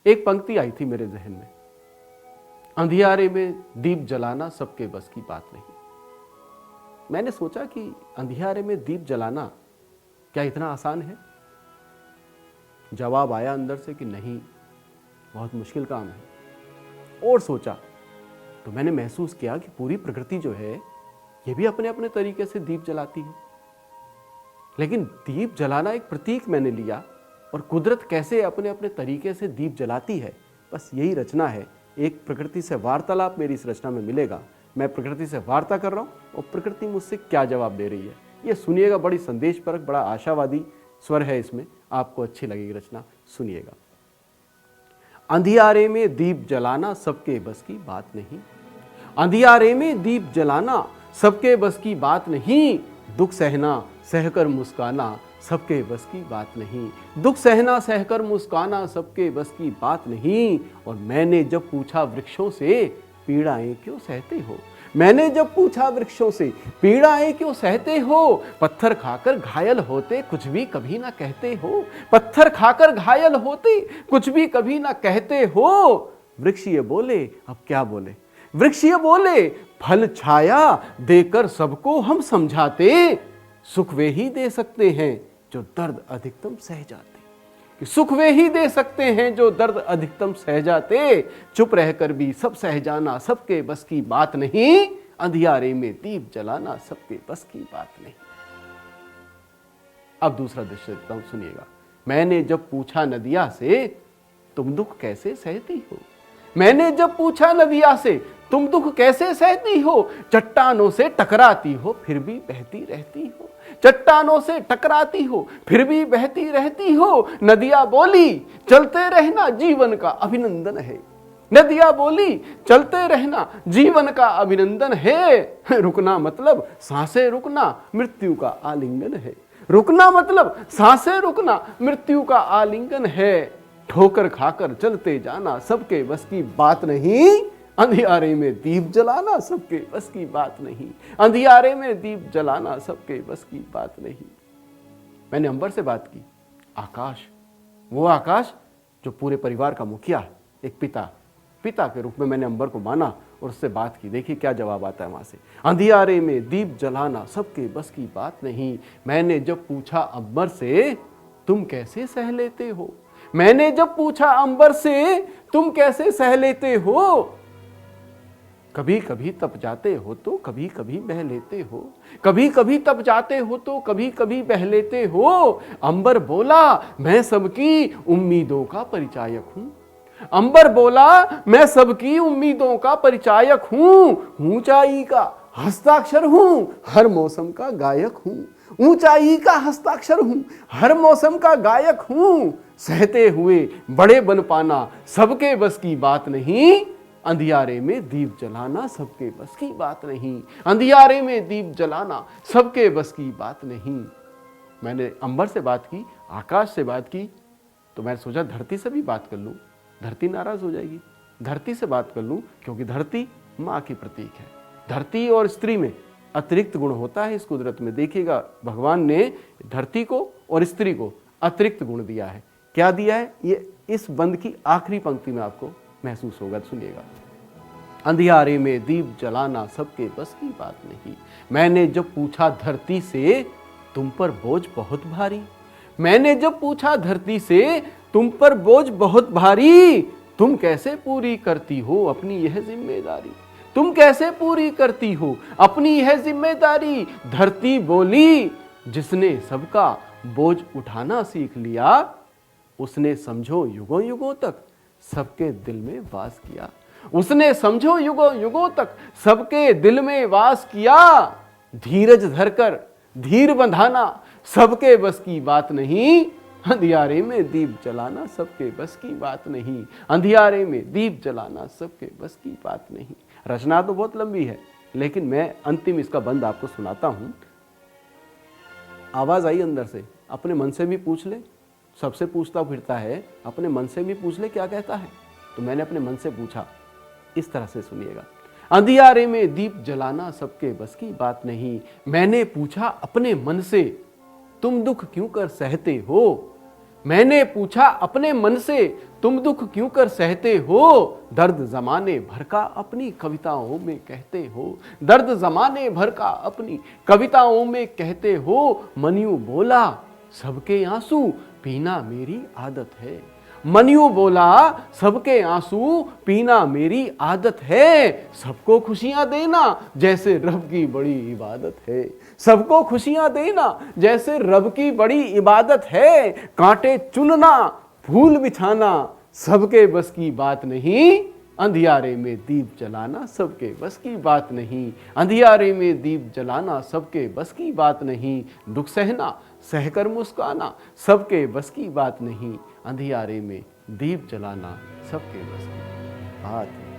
एक पंक्ति आई थी मेरे जहन में, अंधियारे में दीप जलाना सबके बस की बात नहीं। मैंने सोचा कि अंधियारे में दीप जलाना क्या इतना आसान है? जवाब आया अंदर से कि नहीं, बहुत मुश्किल काम है। और सोचा तो मैंने महसूस किया कि पूरी प्रकृति जो है ये भी अपने अपने तरीके से दीप जलाती है। लेकिन दीप जलाना एक प्रतीक मैंने लिया, और कुदरत कैसे अपने अपने तरीके से दीप जलाती है, बस यही रचना है। एक प्रकृति से वार्तालाप मेरी इस रचना में मिलेगा। मैं प्रकृति से वार्ता कर रहा हूँ और प्रकृति मुझसे क्या जवाब दे रही है, ये सुनिएगा। बड़ी संदेशपरक, बड़ा आशावादी स्वर है इसमें, आपको अच्छी लगेगी रचना, सुनिएगा। अंधियारे में दीप जलाना सबके बस की बात नहीं, अंधियारे में दीप जलाना सबके बस की बात नहीं। दुख सहना सहकर मुस्काना सबके बस की बात नहीं, दुख सहना सहकर मुस्काना सबके बस की बात नहीं। और मैंने जब पूछा वृक्षों से पीड़ाएं क्यों सहते हो, मैंने जब पूछा वृक्षों से पीड़ाएं क्यों सहते हो, पत्थर खाकर घायल होते कुछ भी कभी ना कहते हो, पत्थर खाकर घायल होते कुछ भी कभी ना कहते हो। वृक्ष ये बोले, अब क्या बोले, वृक्ष ये बोले, फल छाया देकर सबको हम समझाते, सुख वे ही दे सकते हैं जो दर्द अधिकतम सह जाते, सुख वे ही दे सकते हैं जो दर्द अधिकतम सह जाते। चुप रहकर भी सब सह जाना सबके बस की बात नहीं, अंधियारे में दीप जलाना सबके बस की बात नहीं। अब दूसरा दृश्य देता हूं, सुनिएगा। मैंने जब पूछा नदिया से तुम दुख कैसे सहती हो, मैंने जब पूछा नदिया से तुम दुख कैसे सहती हो, चट्टानों से टकराती हो फिर भी बहती रहती हो, चट्टानों से टकराती हो फिर भी बहती रहती हो। नदिया बोली चलते रहना जीवन का अभिनंदन है, नदिया बोली चलते रहना जीवन का अभिनंदन है। रुकना मतलब सांसें रुकना मृत्यु का आलिंगन है, रुकना मतलब सांसें रुकना मृत्यु का आलिंगन है। ठोकर खाकर चलते जाना सबके बस की बात नहीं, अंधियारे में दीप जलाना सबके बस की बात नहीं, अंधियारे में दीप जलाना सबके बस की बात नहीं। मैंने अंबर से बात की, आकाश, वो आकाश जो पूरे परिवार का मुखिया है, एक पिता के रूप में मैंने अंबर को माना और उससे बात की। देखिए क्या जवाब आता है वहां से। अंधियारे में दीप जलाना सबके बस की बात नहीं, मैंने जब पूछा अंबर से तुम कैसे सह लेते हो, मैंने जब पूछा अंबर से तुम कैसे सह लेते हो। कभी कभी तप जाते हो तो कभी कभी बह लेते हो, कभी कभी तप जाते हो तो कभी कभी बह लेते हो। अंबर बोला मैं सबकी उम्मीदों का परिचायक हूं, अंबर बोला मैं सबकी उम्मीदों का परिचायक हूं, ऊंचाई का हस्ताक्षर हूं हर मौसम का गायक हूं, ऊंचाई का हस्ताक्षर हूं हर मौसम का गायक हूं। सहते हुए बड़े बन पाना सबके बस की बात नहीं, अंधियारे में दीप जलाना सबके बस की बात नहीं, अंधियारे में दीप जलाना सबके बस की बात नहीं। मैंने अंबर से बात की, आकाश से बात की, तो मैंने सोचा धरती से भी बात कर लूं, धरती नाराज हो जाएगी। धरती से बात कर लूं क्योंकि धरती मां की प्रतीक है। धरती और स्त्री में अतिरिक्त गुण होता है इस कुदरत में। देखिएगा भगवान ने धरती को और स्त्री को अतिरिक्त गुण दिया है। क्या दिया है ये इस बंद की आखिरी पंक्ति में आपको महसूस होगा, सुनिएगा। अंधियारे में दीप जलाना सबके बस की बात नहीं, मैंने जब पूछा धरती से तुम पर बोझ बहुत भारी, मैंने जब पूछा धरती से तुम पर बोझ बहुत भारी, तुम कैसे पूरी करती हो अपनी यह जिम्मेदारी, तुम कैसे पूरी करती हो अपनी यह जिम्मेदारी। धरती बोली जिसने सबका बोझ उठाना सीख लिया, उसने समझो युगों युगों तक सबके दिल में वास किया, उसने समझो युगों युगों तक सबके दिल में वास किया। धीरज धरकर धीर बंधाना सबके बस की बात नहीं, अंधियारे में दीप जलाना सबके बस की बात नहीं, अंधियारे में दीप जलाना सबके बस की बात नहीं। रचना तो बहुत लंबी है लेकिन मैं अंतिम इसका बंद आपको सुनाता हूं। आवाज आई अंदर से, अपने मन से भी पूछ ले, सबसे पूछता फिरता है, अपने मन से भी पूछ ले क्या कहता है। तो मैंने अपने मन से पूछा, इस तरह से सुनिएगा। अंधियारे में दीप जलाना सबके बस की बात नहीं, मैंने पूछा अपने मन से तुम दुख क्यों कर सहते हो, मैंने पूछा अपने मन से, तुम दुख क्यों कर सहते हो? दर्द जमाने भर का अपनी कविताओं में कहते हो। दर्द जमाने भर का अपनी कविताओं में कहते हो। मन यूं बोला सबके आंसू पीना मेरी आदत है। मन यूं बोला सबके आंसू पीना मेरी आदत है। सबको खुशियां देना जैसे रब की बड़ी इबादत है। सबको खुशियां देना जैसे रब की बड़ी इबादत है। कांटे चुनना फूल बिछाना सबके बस की बात नहीं। अंधियारे में दीप जलाना सबके बस की बात नहीं। अंधियारे में दीप जलाना सबके बस की बात नहीं। दुख सहना सहकर मुस्काना सबके बस की बात नहीं। अंधियारे में दीप जलाना सबके बस की बात नहीं।